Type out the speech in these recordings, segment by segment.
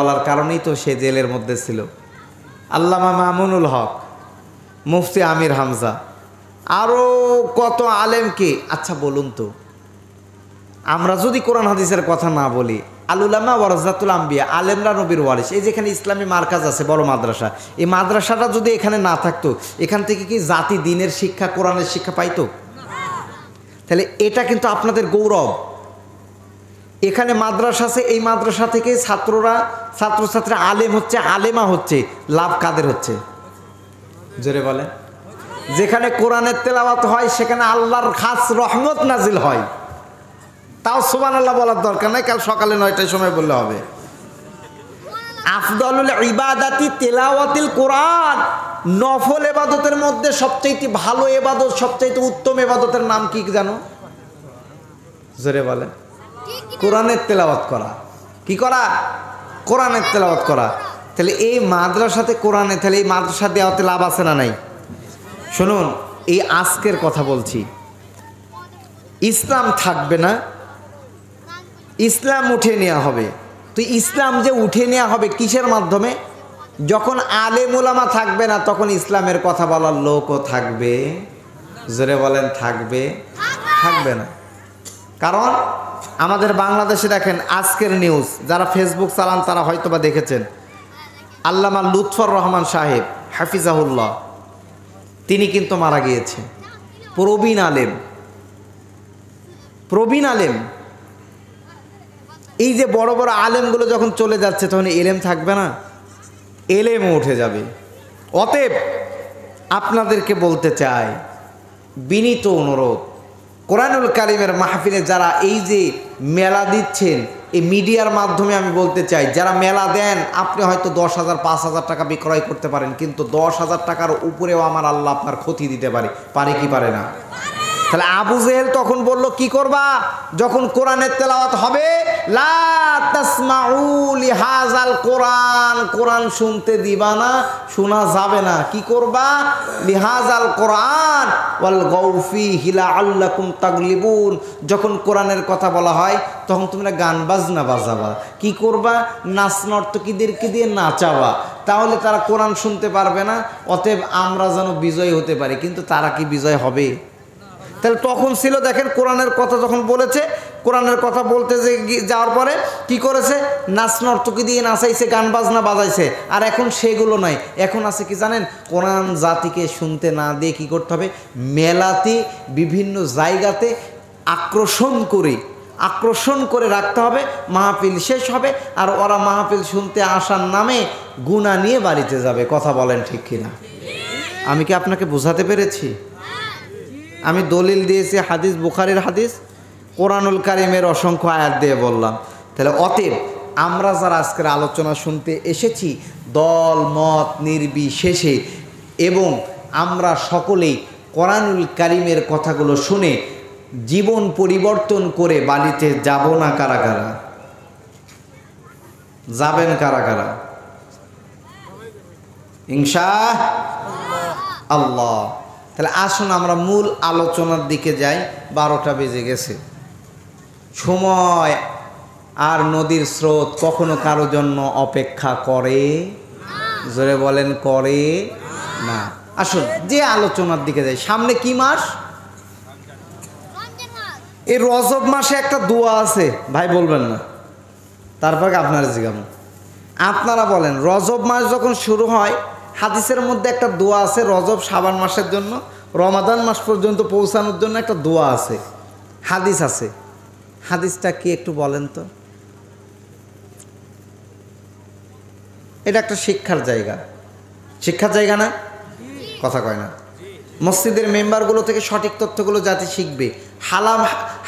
বলার কারণেই তো সে জেলের মধ্যে ছিল। আল্লামা মামুনুল হক, মুফতি আমির হামজা, আরও কত আলেমকে। আচ্ছা বলুন তো, আমরা যদি কোরআন হাদিসের কথা না বলি, আলুলামা ওয়ারাসাতুল আম্বিয়া, আলেমরা নবীর ওয়ারিস, এই যেখানে ইসলামী মার্কাজ আছে, বড় মাদ্রাসা, এই মাদ্রাসাটা যদি এখানে না থাকতো, এখান থেকে কি জাতি দ্বীনের শিক্ষা, কোরআনের শিক্ষা পাইতো? তাহলে এটা কিন্তু আপনাদের গৌরব। এখানে মাদ্রাসা আছে, এই মাদ্রাসা থেকে ছাত্রছাত্রী আলেম হচ্ছে, আলেমা হচ্ছে, লাভ কাদের হচ্ছে? জোরে বলে। যেখানে কোরআনের তেলাওয়াত হয় সেখানে আল্লাহর খাস রহমত নাজিল হয়। তাও সুবহানাল্লাহ বলার দরকার নাই, কাল সকালে 9টার সময় বললে হবে। আফদালুল ইবাদাতি তিলাওয়াতিল কোরআন, নফল ইবাদতের মধ্যে সবচেয়ে ভালো ইবাদত, সবচেয়ে উত্তম ইবাদতের নাম কি জানো? জোরে বলে। কোরআনের তেলাওয়াত করা। কি করা? কোরআনের তেলাওয়াত করা। তাহলে এই মাদ্রাসাতে কোরআনে, তাহলে এই মাদ্রাসা দেওয়াতে লাভ আছে না নাই? শুনুন, এই আজকের কথা বলছি, ইসলাম থাকবে না, ইসলাম উঠে নেওয়া হবে। তো ইসলাম যে উঠে নেওয়া হবে কিসের মাধ্যমে? যখন আলেম ওলামা থাকবে না, তখন ইসলামের কথা বলার লোকও থাকবে। জোরে বলেন, থাকবে? থাকবে না। কারণ আমাদের বাংলাদেশে দেখেন, আজকের নিউজ, যারা ফেসবুক চালান তারা হয়তো বা দেখেছেন, আল্লামা লুৎফর রহমান সাহেব হাফিজাহুল্লাহ, তিনি কিন্তু মারা গিয়েছেন। প্রবীণ আলেম, প্রবীণ আলেম। এই যে বড় বড় আলেমগুলো যখন চলে যাচ্ছে, তখন এলেম থাকবে না, এলেমও উঠে যাবে। অতএব আপনাদেরকে বলতে চাই, বিনীত অনুরোধ, কোরআনুল কারিমের মাহফিলে যারা এই যে মেলা দিচ্ছেন, এই মিডিয়ার মাধ্যমে আমি বলতে চাই, যারা মেলা দেন, আপনি হয়তো 10,000 5,000 টাকা বিক্রয় করতে পারেন, কিন্তু 10,000 টাকার উপরেও আমার আল্লাহ আপনার ক্ষতি দিতে পারে কি পারে না? তাহলে আবু জেহেল তখন বলল, কি করবা? যখন কোরআনের তেলাওয়াত হবে, লা তাসমাউ লিহাযাল কোরআন, কোরআন শুনতে দিবা না, শোনা যাবে না। কি করবা? লিহাযাল কোরআন ওয়াল গাউফি লাআল্লাকুম তাগলিবুন। যখন কোরআনের কথা বলা হয়, তখন তোমরা গান বাজনা বাজাবা। কি করবা? নাচ নর্তকীদেরকে দিয়ে নাচাবা, তাহলে তারা কোরআন শুনতে পারবে না। অতএব আমরা যেন বিজয় হতে পারি, কিন্তু তারা কি বিজয় হবে? তাহলে তখন ছিল, দেখেন, কোরআনের কথা যখন বলেছে, কোরআনের কথা বলতে যাওয়ার পরে কি করেছে? নাচ নর্তকী দিয়ে নাচাইছে, গান বাজনা বাজাইছে। আর এখন সেগুলো নাই, এখন আছে কি জানেন? কোরআন জাতিকে শুনতে না দিয়ে কি করতে হবে? মেলাতে, বিভিন্ন জায়গাতে আকর্ষণ করে রাখতে হবে। মাহফিল শেষ হবে, আর ওরা মাহফিল শুনতে আসার নামে গুনাহ নিয়ে বাড়িতে যাবে। কথা বলেন ঠিক কিনা? আমি কি আপনাকে বোঝাতে পেরেছি? আমি দলিল দিয়েছি, হাদিস, বুখারীর হাদিস, কোরআনুল কারিমের অসংখ্য আয়াত দিয়ে বললাম। তাহলে অতএব আমরা যারা আজকের আলোচনা শুনতে এসেছি, দল মত নির্বিশেষে, এবং আমরা সকলেই কোরআনুল কারিমের কথাগুলো শুনে জীবন পরিবর্তন করে বাড়িতে যাব না কারা কারা? যাবেন কারা কারা? ইনশাআল্লাহ। তাহলে আসুন আমরা মূল আলোচনার দিকে যাই। 12টা বেজে গেছে। সময় আর নদীর স্রোত কখনো কারো জন্য অপেক্ষা করে? জোরে বলেন, করে না। আসুন যে আলোচনার দিকে যাই। সামনে কি মাস? এই রজব মাসে একটা দোয়া আছে, ভাই বলবেন না? তারপরে আপনারা জিজ্ঞাসা, আপনারা বলেন, রজব মাস যখন শুরু হয়, হাদিসের মধ্যে একটা দোয়া আছে, রজব শাবান মাসের জন্য, রমাদান মাস পর্যন্ত পৌঁছানোর জন্য একটা দোয়া আছে, হাদিস আছে। হাদিসটা কি একটু বলেন তো? এটা একটা শিক্ষার জায়গা, শিক্ষার জায়গা না? কথা কয় না? মসজিদের মেম্বারগুলো থেকে সঠিক তথ্যগুলো জাতি শিখবে,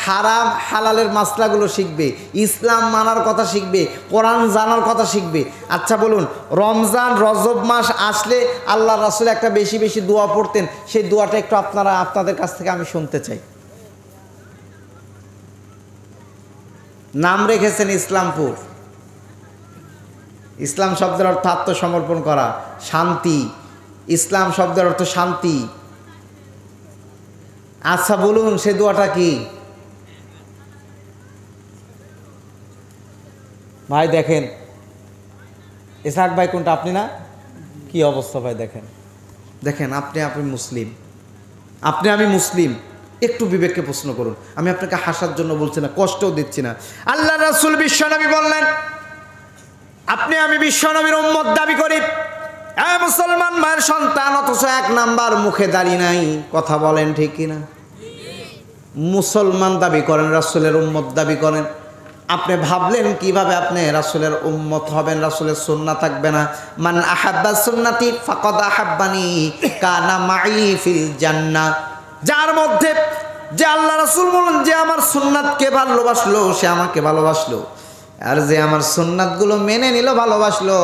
হারাম হালালের মাসলাগুলো শিখবে, ইসলাম মানার কথা শিখবে, কোরআন জানার কথা শিখবে। আচ্ছা বলুন, রমজান রজব মাস আসলে আল্লাহ রাসূল একটা বেশি বেশি দোয়া পড়তেন, সেই দোয়াটা একটু আপনাদের কাছ থেকে আমি শুনতে চাই। নাম রেখেছেন ইসলামপুর। ইসলাম শব্দের অর্থ আত্মসমর্পণ করা, শান্তি। ইসলাম শব্দের অর্থ শান্তি। আচ্ছা বলুন, সে দোয়াটা কি? ভাই দেখেন, ইসহাক ভাই কোনটা? আপনি না? কি অবস্থা ভাই, দেখেন দেখেন, আপনি মুসলিম, আমি মুসলিম। একটু বিবেককে প্রশ্ন করুন। আমি আপনাকে হাসার জন্য বলছি না, কষ্টও দিচ্ছি না। আল্লাহ রাসূল বিশ্বনবী বললেন, আমি বিশ্বনবীর উম্মত দাবি করি, মুসলমান মায়ের সন্তান, অথচ 1 নাম্বার মুখে দাড়ি নাই। কথা বলেন ঠিক কিনা? মুসলমান দাবি করেন, রাসূলের উম্মত দাবি করেন। আপনি ভাবলেন কিভাবে আপনি রাসূলের উম্মত হবেন, রাসূলের সুন্নাহ থাকবে না? মান আহাব্বা সুন্নতি ফাকাদ আহাব্বানি কানা মাই ফিল জান্নাহ। যার মধ্যে যে আল্লাহ রাসূল বলেন যে আমার সুন্নাতকে ভালোবাসলো সে আমাকে ভালোবাসলো, আর যে আমার সুন্নাতগুলো মেনে নিল ভালোবাসলো,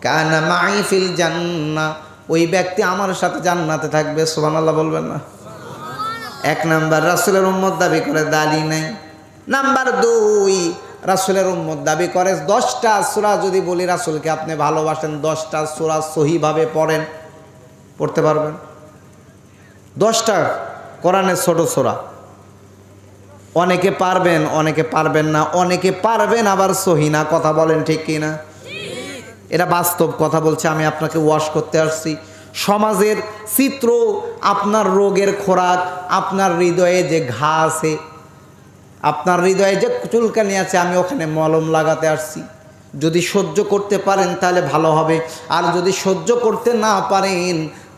কানা মাই ফিল জান্নাহ, ওই ব্যক্তি আমার সাথে জান্নাতে থাকবে। সুবহানাল্লাহ বলবেন না? 1 নাম্বার রাসূলের উম্মত দাবি করে, দাড়ি নাই। নাম্বার 2, রাসূলের উম্মত দাবি করে 10টা সূরা যদি বলি রাসূলকে আপনি ভালোবাসেন, 10টা সূরা সহিভাবে পড়েন, পড়তে পারবেন? 10টা কোরআনের ছোট সূরা। অনেকে পারবেন, অনেকে পারবেন না, অনেকে পারবেন আবার সহি না। কথা বলেন ঠিক কিনা? এটা বাস্তব কথা বলছে, আমি আপনাকে ওয়াশ করতে আসছি। সমাজের চিত্র, আপনার রোগের খোরাক, আপনার হৃদয়ে যে ঘা আছে, আপনার হৃদয়ে যে চুলকানি আছে, আমি ওখানে মলম লাগাতে আসছি। যদি সহ্য করতে পারেন তাহলে ভালো হবে, আর যদি সহ্য করতে না পারেন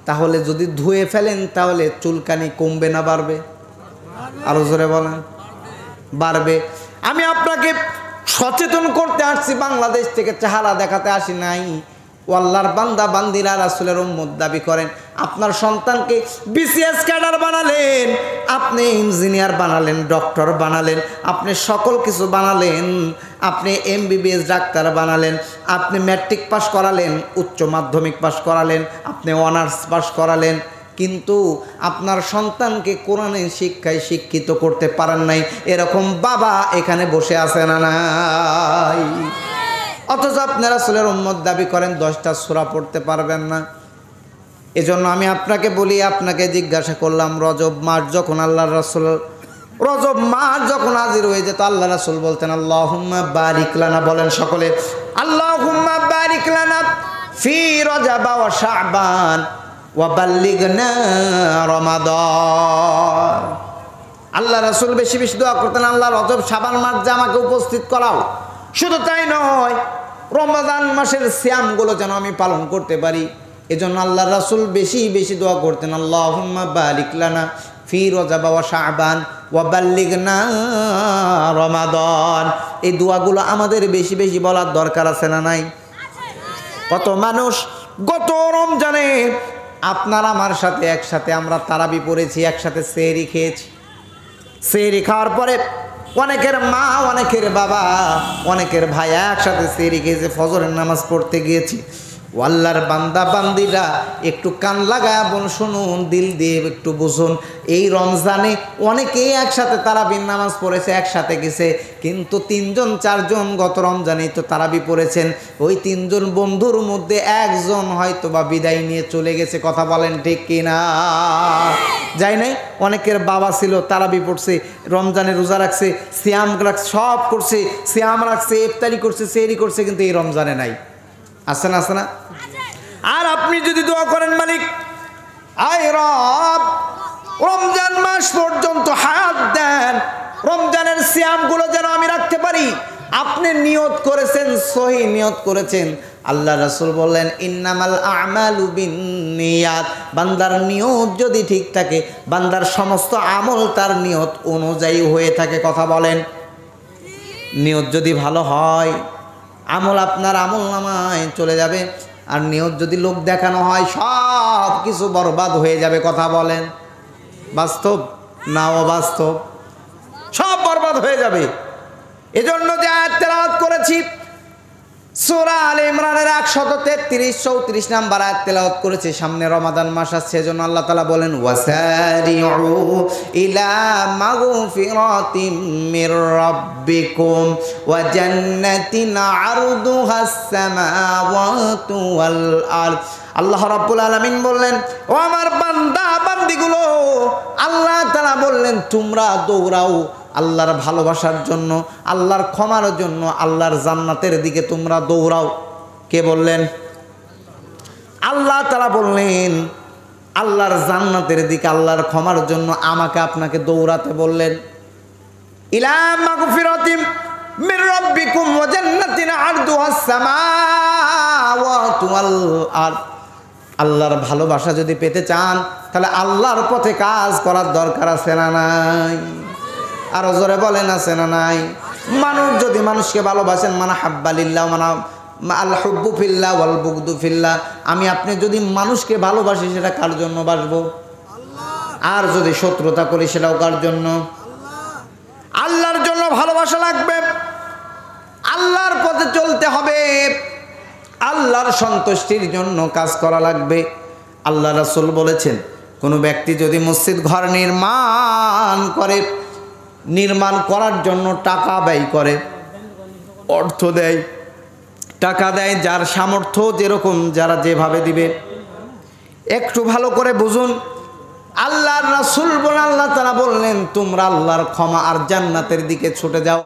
তাহলে যদি ধুয়ে ফেলেন তাহলে চুলকানি কমবে না বাড়বে? আরো জোরে বলেন, বাড়বে। আমি আপনাকে সচেতন করতে আসছি, বাংলাদেশ থেকে চেহারা দেখাতে আসি নাই। ও আল্লাহর বান্দা বান্দিরা রাসূলের উম্মত দাবি করেন। আপনার সন্তানকে বিসিএস ক্যাডার বানালেন, আপনি ইঞ্জিনিয়ার বানালেন, ডক্টর বানালেন, আপনি সকল কিছু বানালেন, আপনি এমবিবিএস ডাক্তার বানালেন, আপনি ম্যাট্রিক পাস করালেন, উচ্চ মাধ্যমিক পাস করালেন, আপনি অনার্স পাস করালেন, কিন্তু আপনার সন্তানকে কোরআনের শিক্ষায় শিক্ষিত করতে পারেন নাই। এরকম বাবা এখানে বসে আছে না নাই? অথচ আপনি রাসূলের উম্মত দাবি করেন, 10টা সূরা পড়তে পারবেন না। এজন্য আমি আপনাকে বলি, আপনাকে জিজ্ঞাসা করলাম, রজব মাস যখন রজব মাস যখন হাজির হয়ে যেত, আল্লাহ রাসূল বলতেন আল্লাহুম্মা বারিক লানা, বলেন সকলে আল্লাহুম্মা বারিক লানা ফি রজব ওয়া শাবান ওয়া বাল্লিগনা রমাদান। আল্লাহ রাসূল বেশি বেশি দোয়া করতেন, আল্লাহ রজব শাবান মাস যে আমাকে উপস্থিত করাও। শুধু তাই নয়, রমজান মাসের সিয়ামগুলো যেন আমি পালন করতে পারি। এজন্য আল্লাহ রাসূল বেশি বেশি দোয়া করতেন, আল্লাহুম্মা বারিক লানা ফি রজব ওয়া শাবান ওয়া বাল্লিগনা রমাদান। এই দোয়াগুলো আমাদের বেশি বেশি বলার দরকার আছে না নাই? কত মানুষ গত রমজানে আপনার আমার সাথে একসাথে আমরা তারাবি পড়েছি, একসাথে সেহরি খেয়েছি। সেহরি খাওয়ার পরে অনেকের মা, অনেকের বাবা, অনেকের ভাই একসাথে সেহরি খেয়েছে, ফজরের নামাজ পড়তে গিয়েছি। আল্লাহর বান্দা বান্দিরা একটু কান লাগায় বল, শুনুন, দিল দিয়ে একটু বুঝুন। এই রমজানে অনেকেই একসাথে তারাবির নামাজ পড়েছে, একসাথে গেছে, কিন্তু 3জন 4জন গত রমজানেই তো তারাবি পড়েছেন। ওই 3জন বন্ধুর মধ্যে একজন হয়তো বা বিদায় নিয়ে চলে গেছে। কথা বলেন ঠিক কিনা? যাই নাই। অনেকের বাবা ছিল, তারাবি পড়ছে, রমজানে রোজা রাখছে, সিয়াম রাখছে, সব করছে, সিয়াম রাখছে, ইফতারি করছে, সেহরি করছে, কিন্তু এই রমজানে নাই। আছে না? আছে না? আর আপনি যদি দোয়া করেন, মালিক আয় রব, রমজান মাস পর্যন্ত হায়াত দেন, রমজানের সিয়ামগুলো যেন আমি রাখতে পারি। আপনি নিয়ত করেছেন, সহি নিয়ত করেছেন। আল্লাহ রাসূল বললেন ইন্নামাল আমালু বিন্নিয়াত। বান্দার নিয়ত যদি ঠিক থাকে, বান্দার সমস্ত আমল তার নিয়ত অনুযায়ী হয়ে থাকে। কথা বলেন, নিয়ত যদি ভালো হয়, আমল আপনার আমল নামায় চলে যাবে। আর নিয়ত যদি লোক দেখানো হয়, সব কিছু বরবাদ হয়ে যাবে। কথা বলেন, বাস্তব না অবাস্তব? সব বরবাদ হয়ে যাবে। এজন্য যে আয়াত তেলাওয়াত করেছি, সূরা আলে ইমরানের 133-34 নাম্বার আয়াত তেলাওয়াত করেছি। সামনে রমাদান মাস আসছে, এজন্য আল্লাহ তাআলা বলেন ওয়াসারিউ ইলা মাগফিরাতিম মির রাব্বিকুম ওয়া জান্নাতিন আরদুহাস সামাওয়াতু ওয়াল আরদ। আল্লাহ রাব্বুল আলামিন বললেন, ও আমার বান্দা বান্দিগুলো, আল্লাহ তাআলা বললেন তোমরা দৌড়াও আল্লাহর ভালোবাসার জন্য, আল্লাহর ক্ষমার জন্য, আল্লাহর জান্নাতের দিকে তোমরা দৌড়াও। কে বললেন? আল্লাহ তাআলা বললেন আল্লাহর জান্নাতের দিকে, আল্লাহর ক্ষমার জন্য আমাকে আপনাকে দৌড়াতে বললেন। ইলা মাগফিরাতিম মির রাব্বিকুম ওয়া জান্নাতিন আরদুহাস সামাওয়াতু ওয়াল আরদ। আল্লাহর ভালোবাসা যদি পেতে চান তাহলে আল্লাহর পথে কাজ করার দরকার আছে না নাই? আরো জোরে বলেন আছে না নাই? মানুষ যদি মানুষকে ভালোবাসেন, মানা হাব্বা লিল্লাহ মানা আল হুব্বু ফিল্লাহ ওয়াল বুগদু ফিল্লাহ, আমি আপনি যদি মানুষকে ভালোবাসি সেটা কার জন্য বাসবো? আর যদি শত্রুতা করি সেটাও কার জন্য? আল্লাহর জন্য ভালোবাসা লাগবে, আল্লাহর পথে চলতে হবে, আল্লাহর সন্তুষ্টির জন্য কাজ করা লাগবে। আল্লাহ রাসূল বলেছেন কোনো ব্যক্তি যদি মসজিদ ঘর নির্মাণ করে, নির্মাণ করার জন্য টাকা ব্যয় করে, অর্থ দেয়, টাকা দেয়, যার সামর্থ্য যেরকম, যারা যেভাবে দিবে, একটু ভালো করে বুঝুন। আল্লাহর রাসূল বলেন, আল্লাহ তাআলা বললেন তোমরা আল্লাহর ক্ষমা আর জান্নাতের দিকে ছুটে যাও।